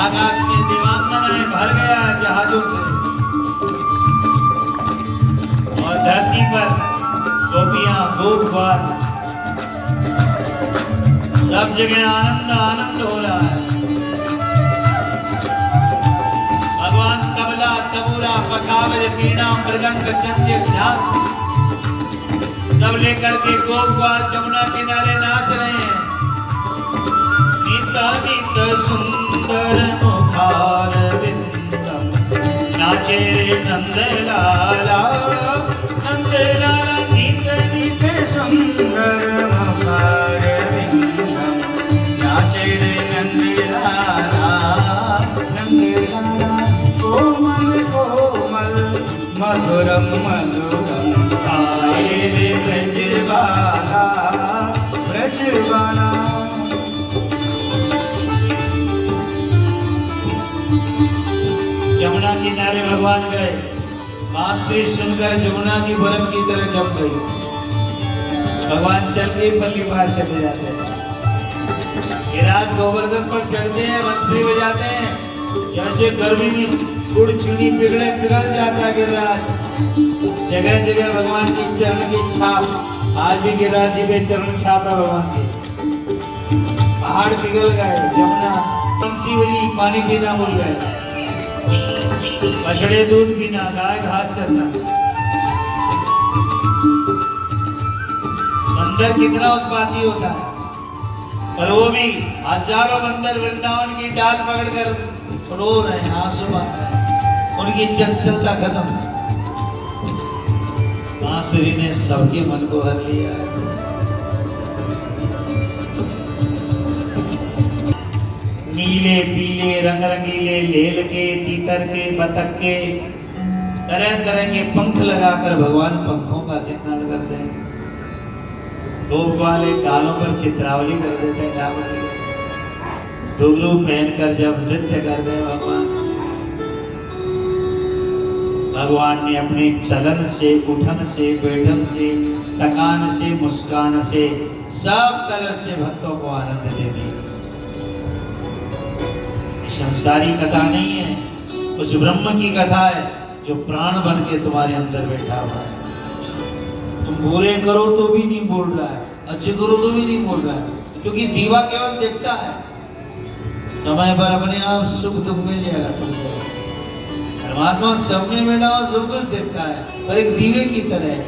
आकाश में दीवानगनाएं भर गया जहाजों से और धरती पर गोपियां गोपवार सब जगह आनंद आनंद हो रहा है। भगवान तबला तबूरा पखावज पीड़ा मृदंग चंद्र झाल सब लेकर के गोपवार जमुना किनारे नाच रहे हैं। नीता नीत सुंदर मुखार विंदम नाचे नंद लाला नंद लाला नीत नीत सुंदर मुखार विंदम नाचे नंद लाला नंद लाला कोमल कोमल मधुरम मधुरम आए रे ब्रजबाला ब्रजबाला। जमुना किनारे भगवान गए, बांसुरी सुनकर जमुना की बर्फ की तरह जम गई। भगवान चल के पल्ली पार चले जाते हैं। गिरिराज गोवर्धन पर चढ़ते हैं, बांसुरी बजाते हैं। जैसे गर्मी में गुड़ चीनी पिघले पिघल जाता है गिरिराज। जगह जगह भगवान की चरण की छाप, आज भी गिरिराज जी पे चरण छाप है भगवान की। पहाड़ पिघल गए, जमुना बंसीवली पानी पीना भूल गए, बछड़े दूध पीना, गाय घास चरना। बंदर कितना उत्पाती होता है, पर वो भी हजारों बंदर वृंदावन की डाल पकड़कर रो रहे हैं, आंसू बहा रहे हैं, उनकी चंचलता खत्म। बांसुरी ने सबके मन को हर लिया। नीले पीले रंग रंगीले लेल के, तीतर के, बतख के, तरह तरह के पंख लगाकर भगवान पंखों का सिग्नल करते हैं। लोग वाले गालों पर चित्रावली कर देते हैं, घुंघरू पहनकर जब नृत्य करते हैं भगवान ने अपने चलन से, उठन से, बैठन से, टकान से, मुस्कान से सब तरह से भक्तों को आनंद दे दिया। संसारी कथा नहीं है, उस ब्रह्म की कथा है जो प्राण बन के तुम्हारे अंदर बैठा हुआ है। तुम बुरे करो तो भी नहीं बोल रहा है, अच्छे करो तो भी नहीं बोल रहा है, क्योंकि दीवा केवल देखता है। समय पर अपने आप सुख दुख मिल जाएगा तुमको। परमात्मा सब में बैठा हुआ सब कुछ देखता है, पर एक दीवे की तरह है।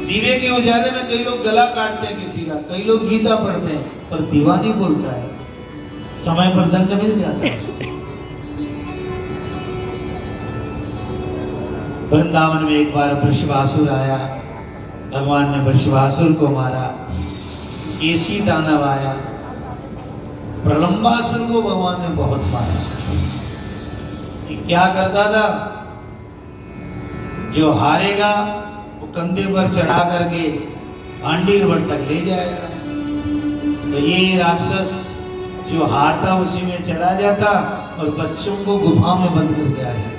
दीवे के उजाले में कई लोग गला काटते हैं किसी का, कई लोग गीता पढ़ते हैं, पर दीवा नहीं बोलता है। समय पर दंड मिल जाता है। वृंदावन में एक बार वृषभासुर आया, भगवान ने वृषभासुर को मारा, केसी दानव आया, प्रलंबासुर को भगवान ने बहुत मारा। क्या करता था, जो हारेगा वो कंधे पर चढ़ा करके भांडीरवट तक ले जाएगा। तो ये राक्षस जो हारता उसी में चला जाता और बच्चों को गुफा में बंद करके आया।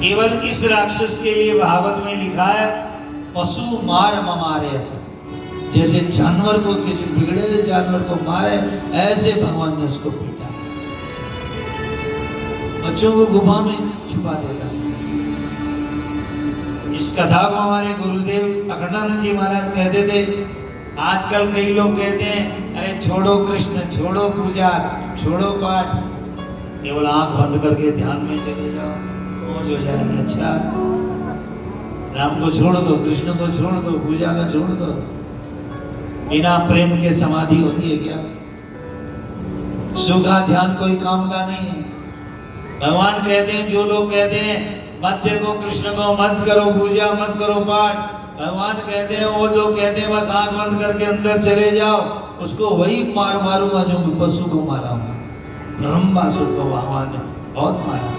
केवल इस राक्षस के लिए भागवत में लिखा है, पशु मार ममारे, जैसे जानवर को, किसी बिगड़े जानवर को मारे, ऐसे भगवान ने उसको पीटा। बच्चों को गुफा में छुपा देता। इस कथा को हमारे गुरुदेव अखंडानंद जी महाराज कहते थे। आजकल कई लोग कहते हैं, अरे छोड़ो कृष्ण, छोड़ो पूजा, छोड़ो पाठ, केवल आंख बंद करके ध्यान में चले जाओ, मौज हो जाएगी। अच्छा, राम को छोड़ दो, कृष्ण को छोड़ दो, पूजा का छोड़ दो। बिना प्रेम के समाधि होती है क्या? सुखा ध्यान कोई काम का नहीं है। भगवान कहते हैं, जो लोग कहते हैं मत देखो कृष्ण को, मत करो पूजा, मत करो पाठ, भगवान कहते हैं, वो लोग कहते हैं बस आंख बंद करके अंदर चले जाओ, उसको वही मार मारूंगा जो मैं पशु को मारा हूं। ब्रह्मासुर को भगवान ने बहुत मारा।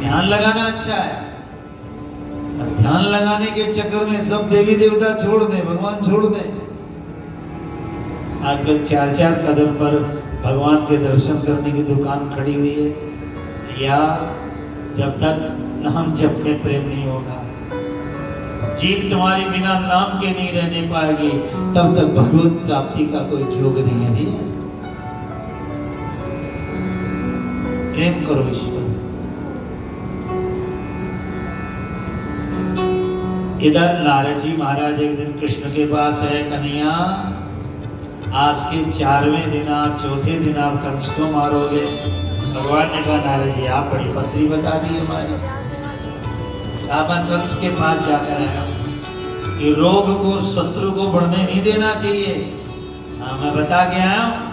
ध्यान लगाना अच्छा है, ध्यान लगाने के चक्कर में सब देवी देवता छोड़ दें, भगवान छोड़ दें। आजकल 4-4 कदम पर भगवान के दर्शन करने की दुकान खड़ी हुई है। या जब तक नाम जप में प्रेम नहीं होगा, जीव तुम्हारे बिना नाम के नहीं रहने पाएगी, तब तक भगवत प्राप्ति का कोई जोग नहीं है। प्रेम करो ईश्वर। इधर नारद जी महाराज एक दिन कृष्ण के पास है, कन्हैया आज के 4वें दिन आप, चौथे दिन आप कंस को मारोगे। भगवान ने कहा नारद जी आप बड़ी पत्री बता दी हमारी। आप कंस के पास जाकर आया कि रोग को, शत्रु को बढ़ने नहीं देना चाहिए। हाँ मैं बता के आया हूं।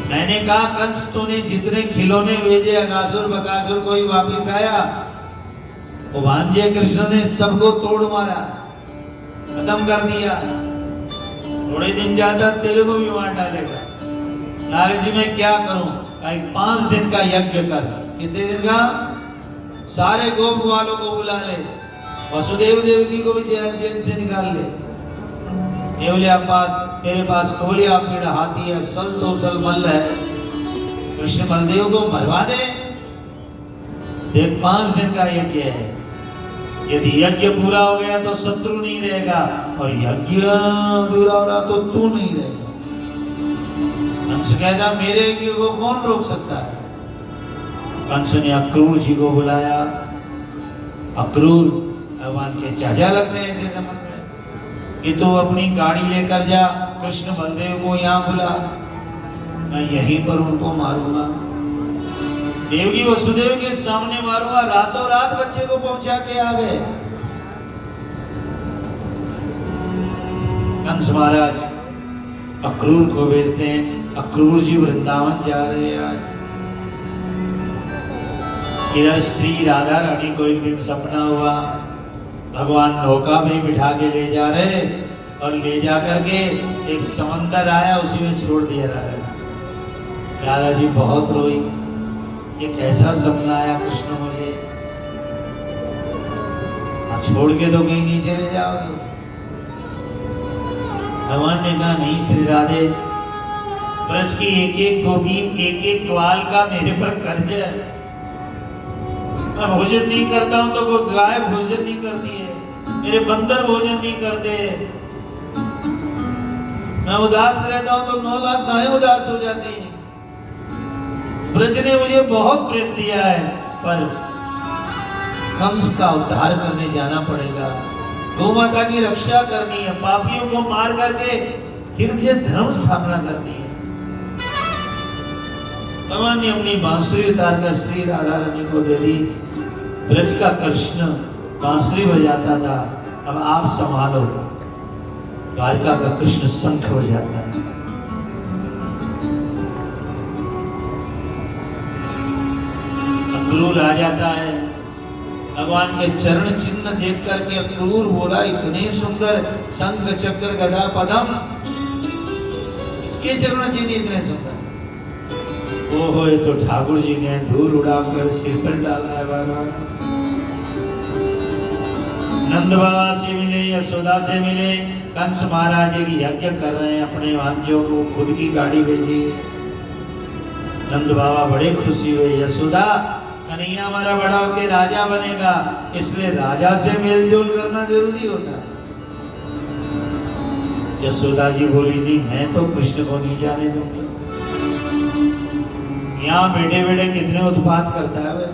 मैंने कहा कंस तूने जितने खिलौने भेजे अगासुर बकासुर कोई वापिस आया? वो भांजे कृष्ण ने सबको तोड़ मारा, खत्म कर दिया। थोड़े दिन ज्यादा तेरे को भी मार डालेगा। नारद जी मैं क्या करूं? 5 दिन का यज्ञ कर। कितने दिन का? सारे गोप वालों को बुला ले, वसुदेव देवकी को भी जेल से निकाल ले। तेरे पास कोलिया पेड़ हाथी है, सल तो सल मल है, कृष्ण बलदेव को मरवा दे। देख 5 दिन का यज्ञ है। यदि यज्ञ पूरा हो गया तो शत्रु नहीं रहेगा, और यज्ञ अधूरा हो रहा तो तू नहीं रहेगा। कंस कहता मेरे यज्ञ को कौन रोक सकता है? कंस ने अक्रूर जी को बुलाया। अक्रूर भगवान के चाचा लगते हैं ऐसे संबंध में, कि तू अपनी गाड़ी लेकर जा, कृष्ण बलदेव को यहाँ बुला, मैं यहीं पर उनको मारूंगा। देवकी वसुदेव के सामने मारूंगा। रातों रात बच्चे को पहुंचा के आ गए। कंस महाराज अक्रूर को भेजते हैं। अक्रूर जी वृंदावन जा रहे हैं आज। इधर श्री राधा रानी को एक दिन सपना हुआ, भगवान नौका में बिठा के ले जा रहे, और ले जा करके एक समंदर आया, उसी में छोड़ दिया राधा जी बहुत रोई। ये कैसा सपना आया कृष्ण मुझे, आप छोड़ के तो कहीं नहीं चले जाओगे। भगवान ने कहा नहीं श्री राधे, ब्रज की एक एक गोपी, एक एक ग्वाल का मेरे पर कर्ज है। मैं भोजन नहीं करता हूं तो वो गाय भोजन नहीं करती है, मेरे बंदर भोजन नहीं करते। मैं उदास रहता हूं तो 9 लाख गायें उदास हो जाती हैं। ब्रज ने मुझे बहुत प्रेम दिया है, पर कंस का उद्धार करने जाना पड़ेगा, गौ माता की रक्षा करनी है, पापियों को मार करके फिर से धर्म स्थापना करनी है। भगवान ने अपनी बांसुरी उतार कर श्री राधा रानी को दे दी। ब्रज का कृष्ण बांसुरी बजाता था, अब आप संभालो। द्वारका का कृष्ण शंख बजाता है। अक्रूर आ जाता है, भगवान के चरण चिन्ह देख करके अक्रूर बोला इतने सुंदर शंख चक्र गदा पदम, इसके चरण चिन्ह इतने सुंदर। ओहो ये तो ठाकुर जी ने धूल उड़ाकर सिर पर डाला है। भगवान नंद बाबा से मिले, यशोदा से मिले, कंस महाराज की यज्ञ कर रहे हैं, अपने भांजों को खुद की गाड़ी भेजी। नंद बाबा बड़े खुशी हुए, यशोदा कन्हैया हमारा बड़ा होकर राजा बनेगा, इसलिए राजा से मेलजोल करना जरूरी होता है। यशोदा जी बोली नहीं मैं तो कृष्ण को नहीं जाने दूंगी, यहाँ बेटे बेटे कितने उत्पात करता है।